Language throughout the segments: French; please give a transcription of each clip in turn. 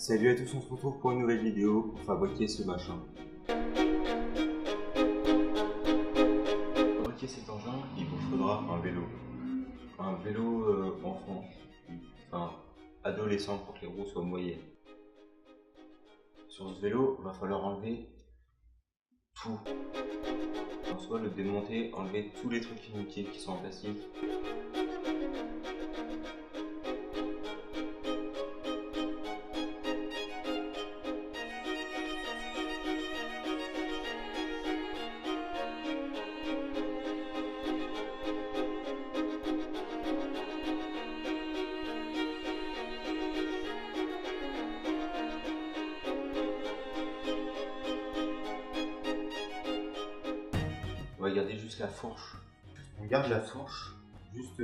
Salut à tous, on se retrouve pour une nouvelle vidéo pour fabriquer ce machin. Pour fabriquer cet engin, il vous faudra un vélo. Un vélo enfant, enfin adolescent pour que les roues soient moyennes. Sur ce vélo, il va falloir enlever tout. En soit le démonter, enlever tous les trucs inutiles qui sont en plastique. On va garder juste la fourche. On garde la fourche juste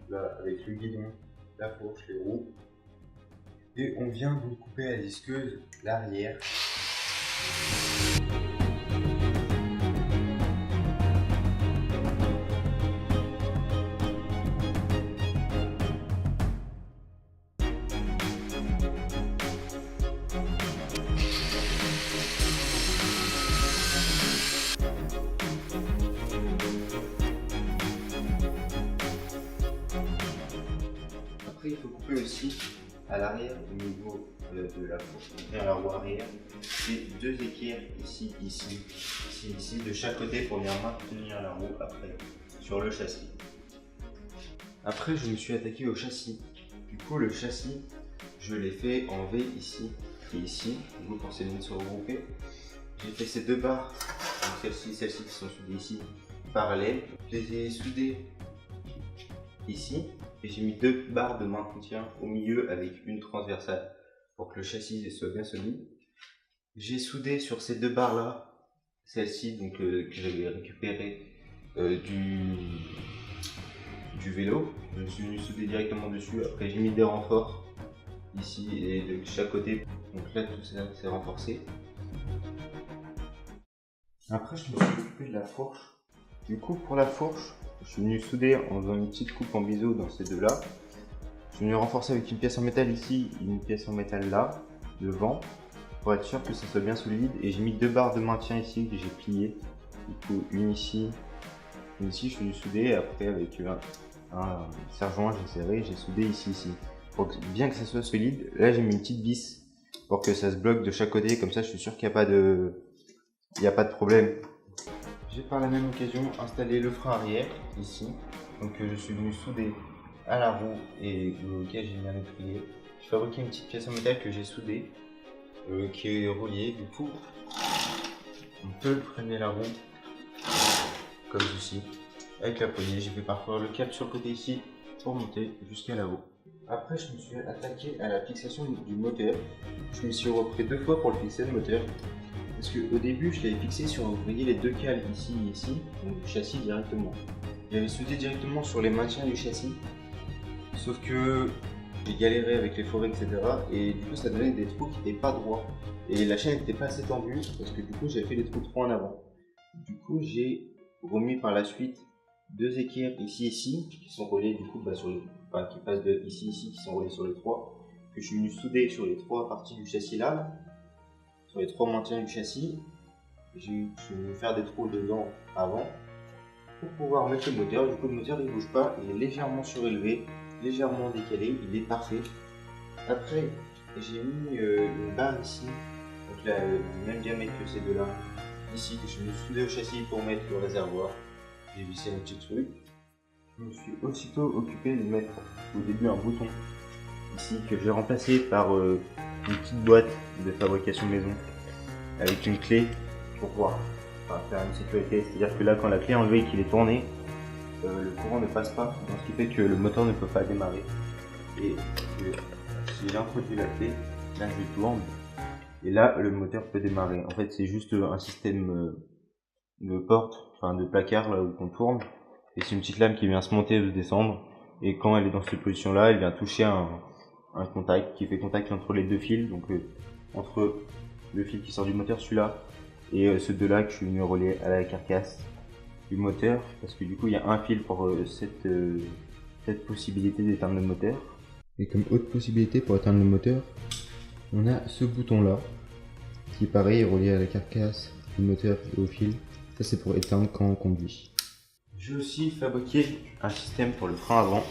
là avec le guidon, la fourche, les roues. Et on vient de couper à la disqueuse l'arrière. Il faut couper aussi à l'arrière au niveau de la fourche, à la roue arrière, et deux équerres ici, de chaque côté pour bien maintenir la roue après sur le châssis. Après je me suis attaqué au châssis. Du coup le châssis je l'ai fait en V ici et ici, du coup pour ces lignes se regrouper. J'ai fait ces deux barres, celles-ci qui sont soudées ici, parallèles. Je les ai soudées ici. Et j'ai mis deux barres de maintien au milieu avec une transversale pour que le châssis soit bien solide. J'ai soudé sur ces deux barres là, celle-ci donc que j'avais récupérée du vélo. Je suis venu souder directement dessus. Après j'ai mis des renforts ici et de chaque côté. Donc là tout ça s'est renforcé. Après je me suis occupé de la fourche. Du coup pour la fourche, je suis venu souder en faisant une petite coupe en biseau dans ces deux là. Je suis venu renforcer avec une pièce en métal ici, une pièce en métal là, devant, pour être sûr que ça soit bien solide. Et j'ai mis deux barres de maintien ici que j'ai pliées. Du coup une ici, je suis venu souder. Après avec un serre-joint j'ai serré, j'ai soudé ici. Pour que, bien que ça soit solide, là j'ai mis une petite vis pour que ça se bloque de chaque côté. Comme ça je suis sûr qu'il n'y a pas de problème. J'ai par la même occasion installé le frein arrière ici, donc je suis venu souder à la roue et auquel j'ai mis un étrier. J'ai fabriqué une petite pièce en métal que j'ai soudée, qui est reliée. Du coup, on peut freiner la roue comme ceci avec la poignée. J'ai fait parcourir le câble sur le côté ici pour monter jusqu'à là-haut. Après, je me suis attaqué à la fixation du moteur. Je me suis repris deux fois pour le fixer le moteur. Parce qu'au début, je l'avais fixé sur, vous voyez, les deux cales ici et ici, donc du châssis directement. J'avais soudé directement sur les maintiens du châssis, sauf que j'ai galéré avec les forêts, etc. Et du coup, ça donnait des trous qui n'étaient pas droits. Et la chaîne n'était pas assez tendue, parce que du coup, j'avais fait des trous trop en avant. Du coup, j'ai remis par la suite deux équerres ici, qui sont reliées du coup, qui passent de ici, qui sont reliées sur les trois, que je suis venu souder sur les trois parties du châssis là. Sur les trois maintiens du châssis, je vais faire des trous dedans avant pour pouvoir mettre le moteur. Du coup, le moteur il bouge pas, il est légèrement surélevé, légèrement décalé, il est parfait. Après, j'ai mis une barre ici, donc là, le même diamètre que ces deux là, ici, que je vais souder au châssis pour mettre le réservoir. J'ai vissé un petit truc. Je me suis aussitôt occupé de mettre au début un bouton ici que j'ai remplacé par une petite boîte de fabrication maison avec une clé pour pouvoir faire une sécurité. C'est-à-dire que là, quand la clé est enlevée et qu'il est tourné, le courant ne passe pas, donc ce qui fait que le moteur ne peut pas démarrer. Et si j'introduis la clé, là je tourne et là le moteur peut démarrer. En fait, c'est juste un système de porte, enfin de placard là où on tourne. Et c'est une petite lame qui vient se monter et se descendre. Et quand elle est dans cette position là, elle vient toucher un contact qui fait contact entre les deux fils, donc entre le fil qui sort du moteur, celui-là, et ce deux là que je suis venu relier à la carcasse du moteur, parce que du coup il y a un fil pour cette possibilité d'éteindre le moteur. Et comme autre possibilité pour éteindre le moteur, On a ce bouton là, qui est pareil, est relié à la carcasse, au moteur et au fil. Ça c'est pour éteindre quand on conduit. J'ai aussi fabriqué un système pour le frein avant.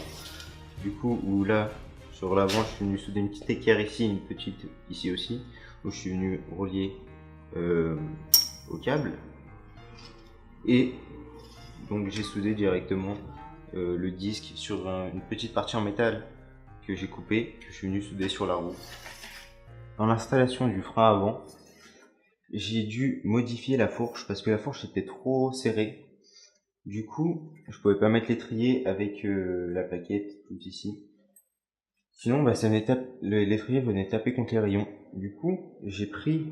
Du coup, où là, sur l'avant, je suis venu souder une petite équerre ici, une petite ici aussi, où je suis venu relier au câble. Et donc j'ai soudé directement le disque sur une petite partie en métal que j'ai coupé, que je suis venu souder sur la roue. Dans l'installation du frein avant, j'ai dû modifier la fourche parce que la fourche était trop serrée. Du coup, je pouvais pas mettre l'étrier avec la plaquette tout ici. Sinon, bah, l'étrier venait taper contre les rayons. Du coup, j'ai pris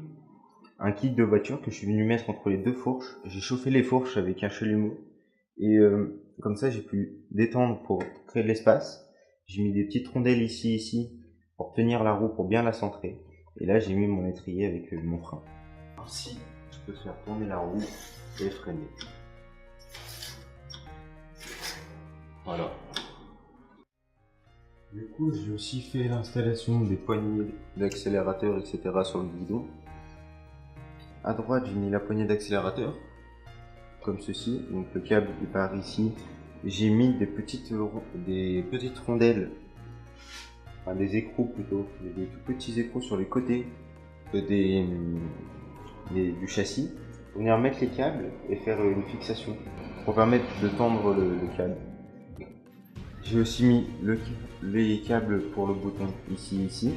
un kit de voiture que je suis venu mettre entre les deux fourches. J'ai chauffé les fourches avec un chalumeau. Et comme ça, j'ai pu détendre pour créer de l'espace. J'ai mis des petites rondelles ici, pour tenir la roue, pour bien la centrer. Et là, j'ai mis mon étrier avec mon frein. Ainsi, je peux faire tourner la roue et freiner. Voilà. Du coup, j'ai aussi fait l'installation des poignées d'accélérateur, etc. sur le guidon. À droite, j'ai mis la poignée d'accélérateur, comme ceci. Donc le câble est par ici. J'ai mis des petites rondelles, enfin des écrous plutôt, des tout petits écrous sur les côtés du châssis pour venir mettre les câbles et faire une fixation pour permettre de tendre le câble. J'ai aussi mis les câbles pour le bouton ici,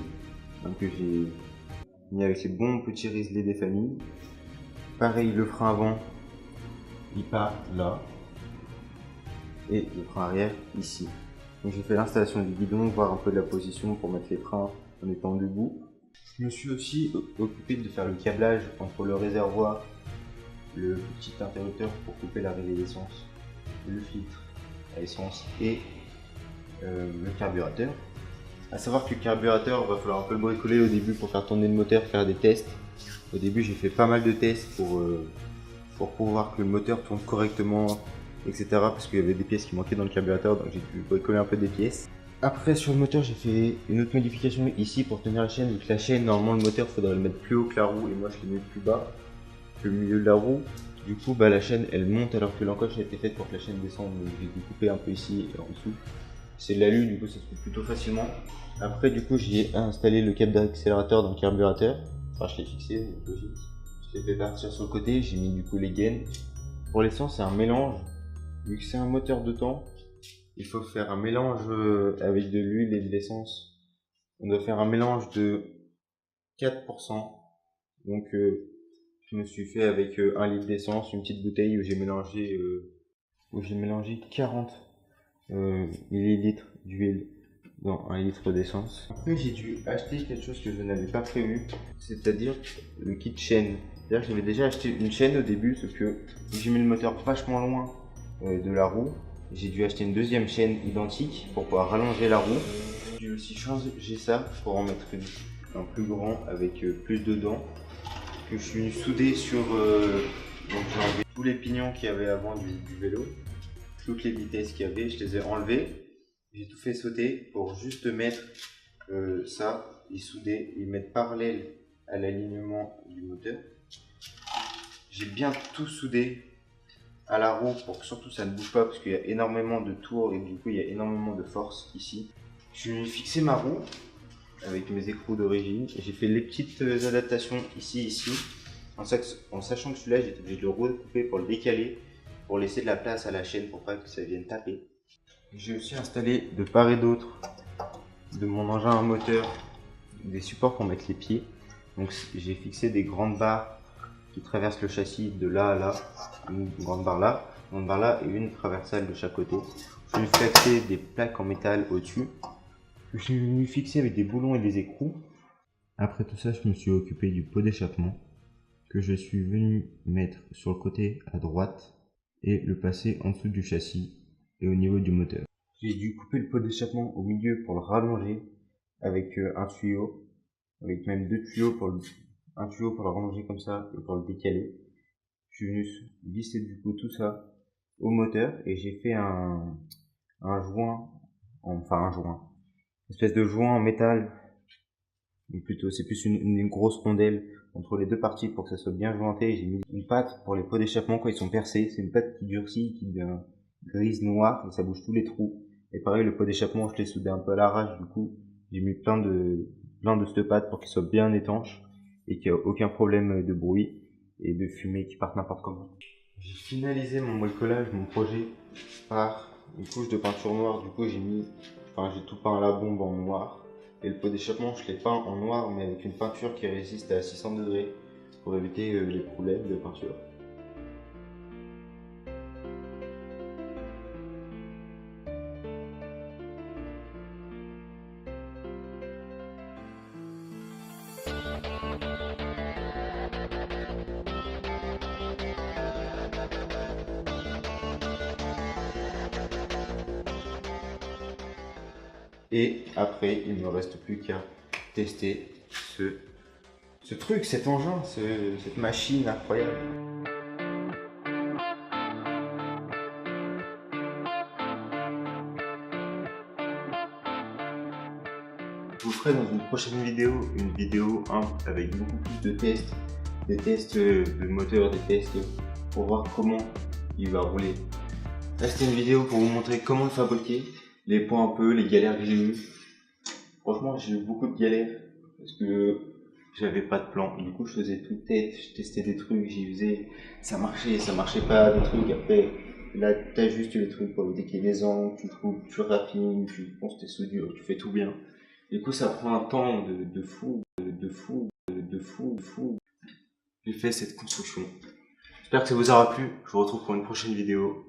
donc que j'ai mis avec ces bons petits riselets des familles. Pareil, le frein avant, il part là, et le frein arrière ici. Donc j'ai fait l'installation du guidon, voir un peu de la position pour mettre les freins en étant debout. Je me suis aussi occupé de faire le câblage entre le réservoir, le petit interrupteur pour couper l'arrivée d'essence, le filtre à essence et le carburateur. A savoir que le carburateur, va falloir un peu le bricoler au début pour faire tourner le moteur, faire des tests. Au début, j'ai fait pas mal de tests pour pouvoir que le moteur tourne correctement, etc. Parce qu'il y avait des pièces qui manquaient dans le carburateur, donc j'ai dû bricoler un peu des pièces. Après, sur le moteur, j'ai fait une autre modification ici pour tenir la chaîne. Vu que la chaîne, normalement, le moteur, faudrait le mettre plus haut que la roue, et moi, je l'ai mis plus bas que le milieu de la roue. Du coup, bah, la chaîne, elle monte alors que l'encoche a été faite pour que la chaîne descende. Donc, j'ai dû couper un peu ici et en dessous. C'est de l'alu, du coup, ça se fait plutôt facilement. Après, du coup, j'ai installé le câble d'accélérateur dans le carburateur. Enfin, je l'ai fixé, logique. Je l'ai fait partir sur le côté, j'ai mis du coup les gaines. Pour l'essence, c'est un mélange. Vu que c'est un moteur de temps, il faut faire un mélange avec de l'huile et de l'essence. On doit faire un mélange de 4%. Donc, je me suis fait avec 1 litre d'essence, une petite bouteille où j'ai mélangé 40 millilitres d'huile dans 1 litre d'essence. Après, j'ai dû acheter quelque chose que je n'avais pas prévu, c'est-à-dire le kit chaîne. C'est-à-dire que j'avais déjà acheté une chaîne au début, sauf que j'ai mis le moteur vachement loin de la roue. J'ai dû acheter une deuxième chaîne identique pour pouvoir rallonger la roue. J'ai aussi changé ça pour en mettre un plus grand avec plus de dents que je suis venu souder sur. Donc j'ai enlevé tous les pignons qu'il y avait avant du vélo, toutes les vitesses qu'il y avait, je les ai enlevées. J'ai tout fait sauter pour juste mettre ça et souder et mettre parallèle à l'alignement du moteur. J'ai bien tout soudé à la roue pour que surtout ça ne bouge pas parce qu'il y a énormément de tours et du coup il y a énormément de force ici. Je suis venu fixer ma roue avec mes écrous d'origine. J'ai fait les petites adaptations ici, en sachant que celui-là j'étais obligé de le recouper pour le décaler, pour laisser de la place à la chaîne pour pas que ça vienne taper. J'ai aussi installé de part et d'autre de mon engin à moteur des supports pour mettre les pieds. Donc j'ai fixé des grandes barres qui traversent le châssis de là à là, une grande barre là et une traversale de chaque côté. Je vais fixer des plaques en métal au-dessus. Je suis venu fixer avec des boulons et des écrous. Après tout ça, je me suis occupé du pot d'échappement que je suis venu mettre sur le côté à droite et le passer en dessous du châssis et au niveau du moteur. J'ai dû couper le pot d'échappement au milieu pour le rallonger avec un tuyau, avec même deux tuyaux un tuyau pour le rallonger comme ça et pour le décaler. Je suis venu visser du coup tout ça au moteur et j'ai fait un joint, une espèce de joint en métal ou plutôt c'est plus une grosse rondelle entre les deux parties pour que ça soit bien jointé. J'ai mis une pâte pour les pots d'échappement quand ils sont percés. C'est une pâte qui durcit, qui devient grise noire et ça bouge tous les trous. Et pareil, le pot d'échappement, je l'ai soudé un peu à l'arrache, du coup j'ai mis plein de cette pâte pour qu'il soit bien étanche et qu'il n'y ait aucun problème de bruit et de fumée qui parte n'importe comment. J'ai finalisé mon bricolage, mon projet par une couche de peinture noire. Du coup j'ai tout peint à la bombe en noir. Et le pot d'échappement, je l'ai peint en noir, mais avec une peinture qui résiste à 600 degrés pour éviter les problèmes de peinture. Et après, il ne me reste plus qu'à tester ce truc, cet engin, cette machine incroyable. Je vous ferai dans une prochaine vidéo, une vidéo avec beaucoup plus de tests, des tests de moteur, des tests pour voir comment il va rouler. Là, c'était une vidéo pour vous montrer comment le fabriquer, les points un peu, les galères que j'ai eues. Franchement, j'ai eu beaucoup de galères parce que j'avais pas de plan. Du coup, je faisais tout tête, je testais des trucs, j'y faisais, ça marchait pas, des trucs. Après, là, t'ajustes les trucs pour éviter qu'il y ait des angles, tu raffines, tu penses tes soudures, tu fais tout bien. Du coup, ça prend un temps de fou. J'ai fait cette construction. J'espère que ça vous aura plu. Je vous retrouve pour une prochaine vidéo.